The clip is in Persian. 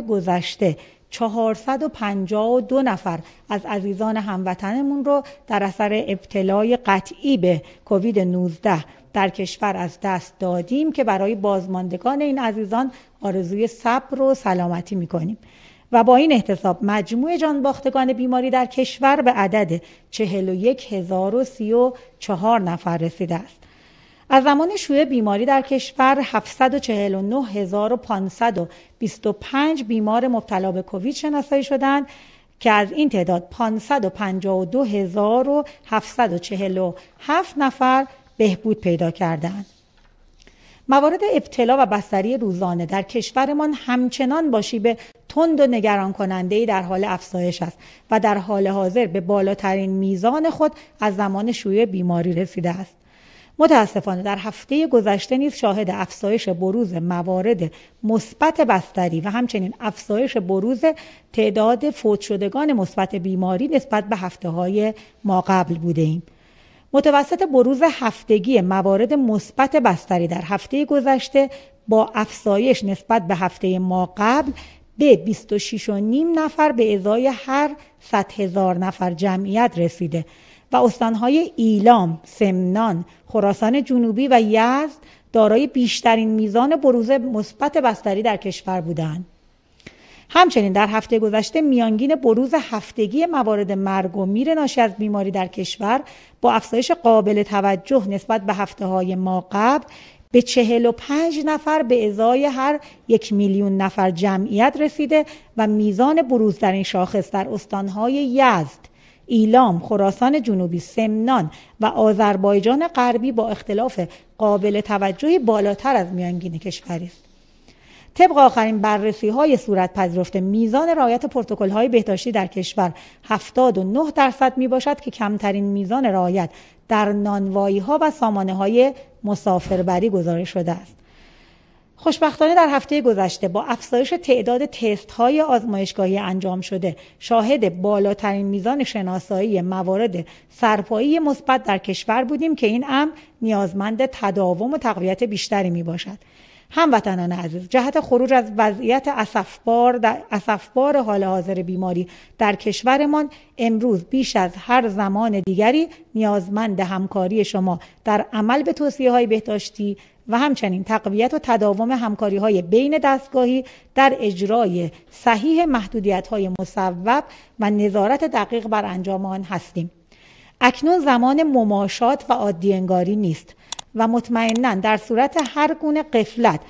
گذشته 452 نفر از عزیزان هموطنمون رو در اثر ابتلای قطعی به کووید 19 در کشور از دست دادیم که برای بازماندگان این عزیزان آرزوی صبر و سلامتی میکنیم و با این احتساب مجموع جانباختگان بیماری در کشور به عدد 41034 نفر رسیده است. از زمان شیوع بیماری در کشور 749525 بیمار مبتلا به کووید شناسایی شدند که از این تعداد 552747 نفر بهبود پیدا کردند. موارد ابتلا و بستری روزانه در کشورمان همچنان با شیب تند و نگران کننده‌ای در حال افزایش است و در حال حاضر به بالاترین میزان خود از زمان شیوع بیماری رسیده است. متاسفانه در هفته گذشته نیز شاهد افزایش بروز موارد مثبت بستری و همچنین افزایش بروز تعداد فوت شدگان مثبت بیماری نسبت به هفته‌های ماقبل بوده‌ایم. متوسط بروز هفتگی موارد مثبت بستری در هفته گذشته با افزایش نسبت به هفته ماقبل به 26.5 نفر به ازای هر 100,000 نفر جمعیت رسیده و استانهای ایلام، سمنان، خراسان جنوبی و یزد دارای بیشترین میزان بروز مثبت بستری در کشور بودند. همچنین در هفته گذشته میانگین بروز هفتگی موارد مرگ و میر ناشی از بیماری در کشور با افزایش قابل توجه نسبت به هفته‌های ماقبل به 45 نفر به ازای هر 1,000,000 نفر جمعیت رسیده و میزان بروز در این شاخص در استانهای یزد، ایلام، خراسان جنوبی، سمنان و آذربایجان غربی با اختلاف قابل توجهی بالاتر از میانگین کشوری است. طبق آخرین بررسی‌های صورت پذیرفته میزان رعایت پروتکل‌های بهداشتی در کشور 79% میباشد که کمترین میزان رعایت در نانوایی‌ها و سامانه‌های مسافربری گزارش شده است. خوشبختانه در هفته گذشته با افزایش تعداد تست‌های آزمایشگاهی انجام شده شاهد بالاترین میزان شناسایی موارد سرپایی مثبت در کشور بودیم که این امر نیازمند تداوم و تقویت بیشتری میباشد. هموطنان عزیز، جهت خروج از وضعیت اسفبار حال حاضر بیماری در کشورمان امروز بیش از هر زمان دیگری نیازمند همکاری شما در عمل به توصیه‌های بهداشتی و همچنین تقویت و تداوم همکاری‌های بین دستگاهی در اجرای صحیح محدودیت‌های مصوب و نظارت دقیق بر انجام آن هستیم. اکنون زمان مماشات و عادی انگاری نیست و مطمئناً در صورت هر گونه غفلت